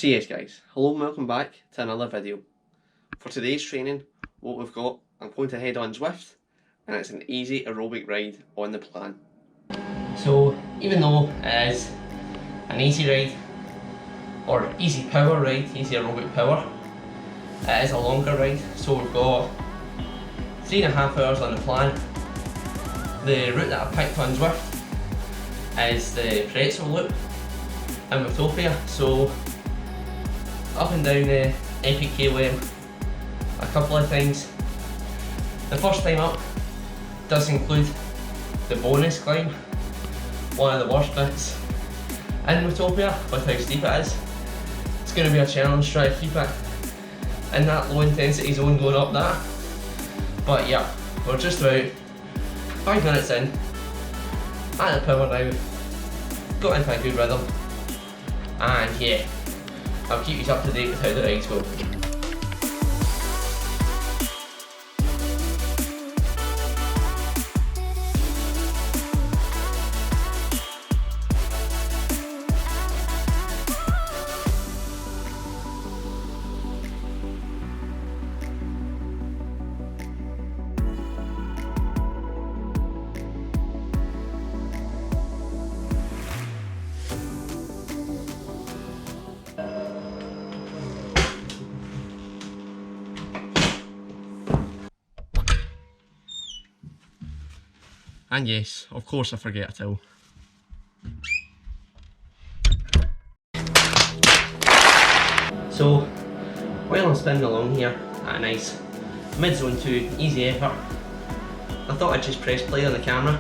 So yes guys, hello and welcome back to another video. For today's training, what we've got, I'm going to head on Zwift, and it's an easy aerobic ride on the plan. So even though it is an easy ride, or easy power ride, easy aerobic power, it is a longer ride. So we've got 3.5 hours on the plan. The route that I picked on Zwift is the pretzel loop in Utopia. So up and down the epic KOM a couple of things. The first time up does include the bonus climb, one of the worst bits in Utopia with how steep it is. It's going to be a challenge to try to keep it in that low intensity zone going up that. But yeah, we're just about 5 minutes in, at the power now, got into a good rhythm, and yeah, I'll keep you up to date with how the rides go. And yes, of course I forget a towel. So, while I'm spinning along here at a nice mid-zone 2 easy effort, I thought I'd just press play on the camera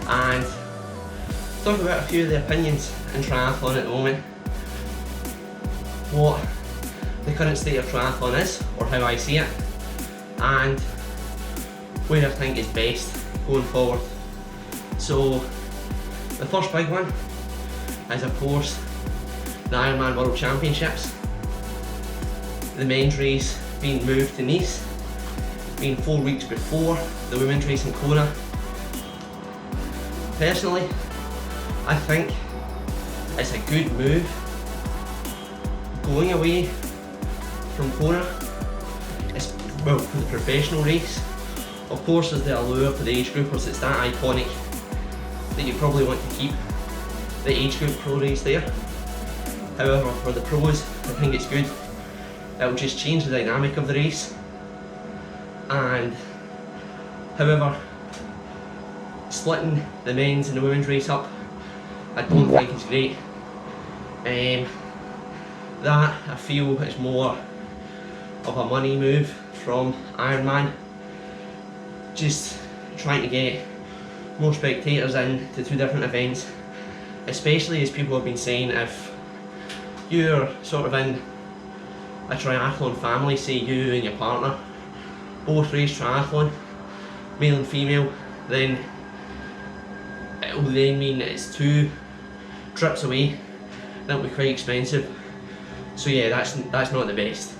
and talk about a few of the opinions in triathlon at the moment, what the current state of triathlon is, or how I see it, and where I think is best going forward. So the first big one is of course the Ironman World Championships. The men's race being moved to Nice, being 4 weeks before the women's race in Kona. Personally, I think it's a good move going away from Kona. It's, well, for the professional race. Of course there's the allure for the age groupers, it's that iconic that you probably want to keep the age group pro race there. However, for the pros, I think it's good. It will just change the dynamic of the race. And however, splitting the men's and the women's race up, I don't think it's great. That I feel is more of a money move from Ironman, just trying to get more spectators in to 2 different events, especially as people have been saying, if you're sort of in a triathlon family, say you and your partner both race triathlon, male and female, then it will then mean it's 2 trips away. That will be quite expensive. So yeah, that's not the best.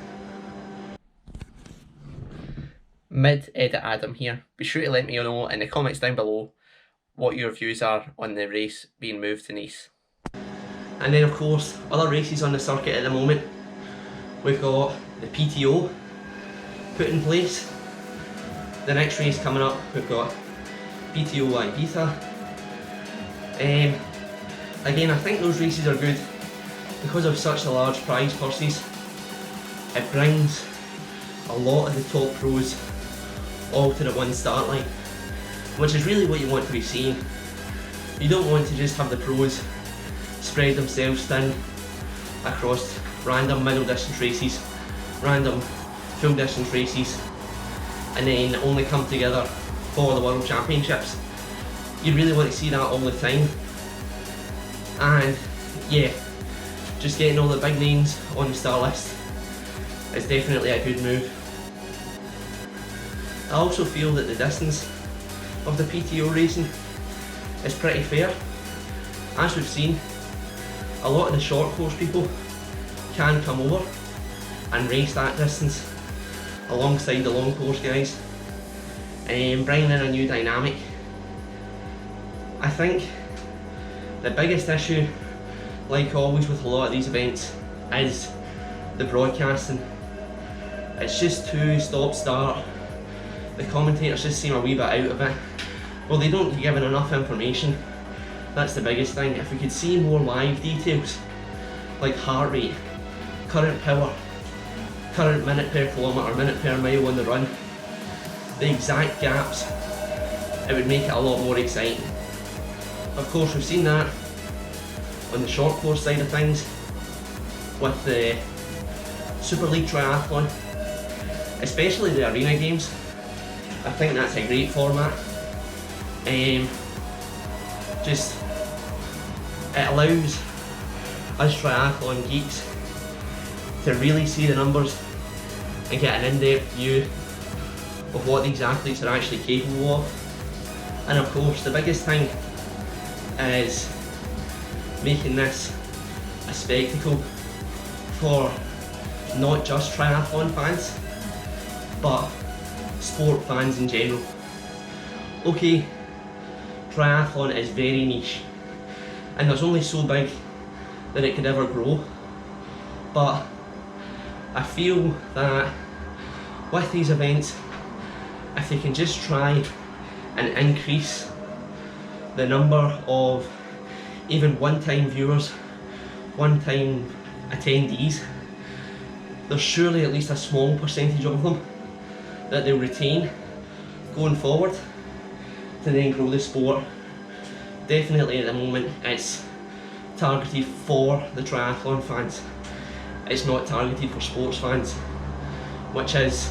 Mid-edit Adam here. Be sure to let me know in the comments down below what your views are on the race being moved to Nice. And then of course, other races on the circuit at the moment. We've got the PTO put in place. The next race coming up, we've got PTO Ibiza. Again, I think those races are good because of such a large prize purses. It brings a lot of the top pros all to the one start line, which is really what you want to be seeing. You don't want to just have the pros spread themselves thin across random middle distance races, random full distance races, and then only come together for the World Championships. You really want to see that all the time. And yeah, just getting all the big names on the star list is definitely a good move. I also feel that the distance of the PTO racing is pretty fair. As we've seen, a lot of the short course people can come over and race that distance alongside the long course guys, and bringing in a new dynamic. I think the biggest issue, like always with a lot of these events, is the broadcasting. It's just too stop-start. The commentators just seem a wee bit out of it. Well, they don't give enough information. That's the biggest thing. If we could see more live details, like heart rate, current power, current minute per kilometre, minute per mile on the run, the exact gaps, it would make it a lot more exciting. Of course, we've seen that on the short course side of things with the Super League Triathlon, especially the arena games. I think that's a great format. Just it allows us triathlon geeks to really see the numbers and get an in-depth view of what these athletes are actually capable of. And of course, the biggest thing is making this a spectacle for not just triathlon fans, but sport fans in general. Okay, triathlon is very niche and there's only so big that it could ever grow, but I feel that with these events, if they can just try and increase the number of even one-time viewers, one-time attendees, there's surely at least a small percentage of them that they'll retain going forward to then grow the sport. Definitely at the moment it's targeted for the triathlon fans. It's not targeted for sports fans, which is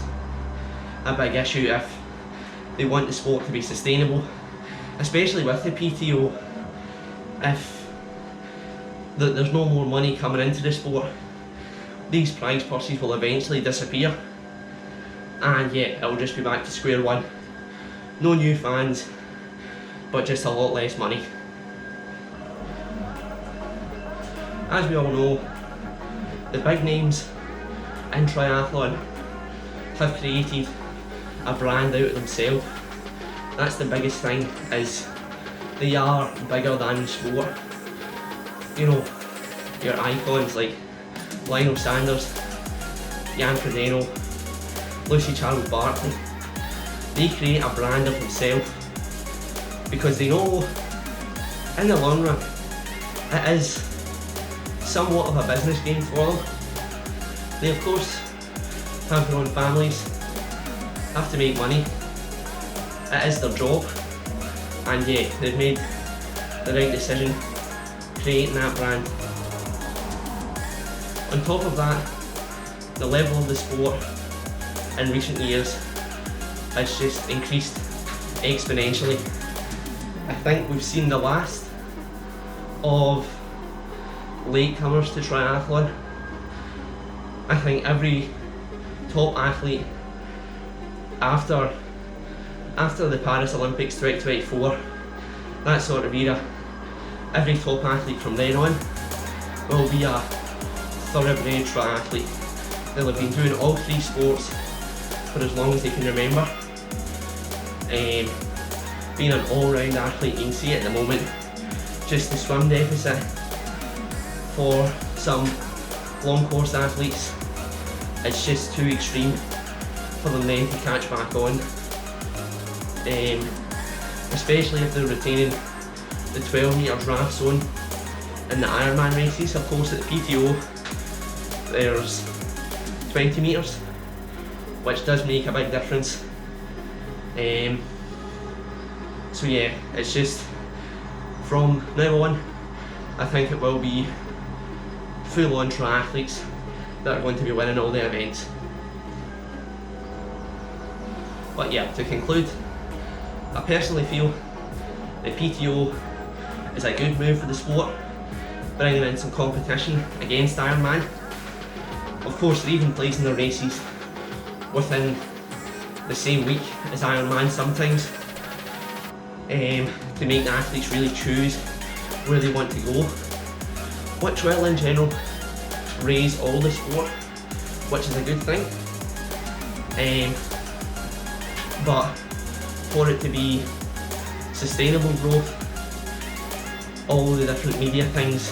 a big issue if they want the sport to be sustainable, especially with the PTO. If there's no more money coming into the sport, these prize purses will eventually disappear, and yeah, it'll just be back to square one. No new fans, but just a lot less money. As we all know, the big names in triathlon have created a brand out of themselves. That's the biggest thing, is they are bigger than the sport. You know, your icons like Lionel Sanders, Jan Frodeno, Lucy Charles Barkley, they create a brand of themselves because they know in the long run it is somewhat of a business game for them. They of course have their own families, have to make money, it is their job, and yeah, they've made the right decision creating that brand. On top of that, the level of the sport in recent years has just increased exponentially. I think we've seen the last of latecomers to triathlon. I think every top athlete after the Paris Olympics 2024, that sort of era, every top athlete from then on will be a thoroughbred triathlete. They'll have been doing all three sports for as long as they can remember. Being an all-round athlete, you can see at the moment, just the swim deficit for some long course athletes, it's just too extreme for them then to catch back on. Especially if they're retaining the 12 metre draft zone in the Ironman races. Of course at the PTO there's 20 metres, which does make a big difference. So yeah, it's just from now on, I think it will be full-on triathletes that are going to be winning all the events. But yeah, to conclude, I personally feel the PTO is a good move for the sport, bringing in some competition against Ironman. Of course, they're even placing their races within the same week as Ironman sometimes, to make the athletes really choose where they want to go, which will in general raise all the sport, which is a good thing. But for it to be sustainable growth, all the different media things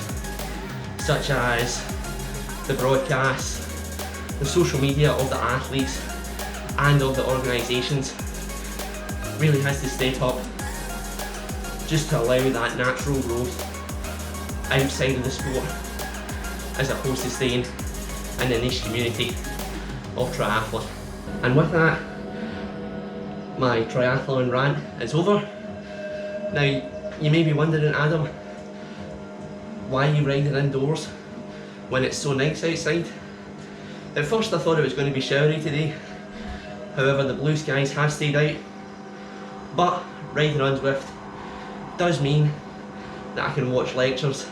such as the broadcasts, the social media of the athletes and of the organisations really has to step up just to allow that natural growth outside of the sport, as opposed to staying in the niche community of triathlon. And with that, my triathlon rant is over. Now, you may be wondering, Adam, why are you riding indoors when it's so nice outside? At first I thought it was going to be showery today, however the blue skies have stayed out, but riding on Zwift does mean that I can watch lectures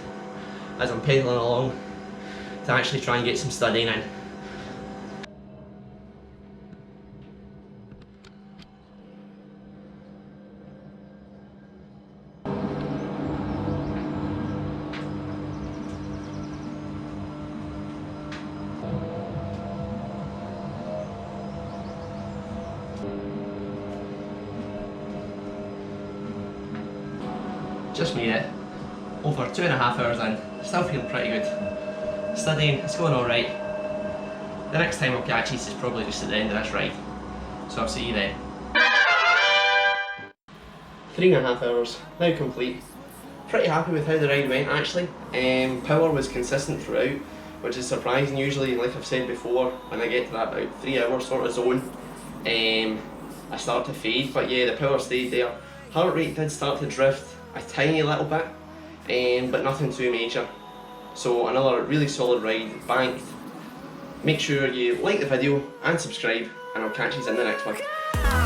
as I'm pedalling along to actually try and get some studying in. Just made it over 2.5 hours in, still feeling pretty good. Studying, it's going alright. The next time I'll catch you is probably just at the end of this ride, so I'll see you then. 3.5 hours, now complete. Pretty happy with how the ride went actually. Power was consistent throughout, which is surprising. Usually, like I've said before, when I get to that about 3 hour sort of zone, I start to fade, but yeah, the power stayed there. Heart rate did start to drift a tiny little bit, but nothing too major. So another really solid ride, banked. Make sure you like the video and subscribe, and I'll catch you in the next one.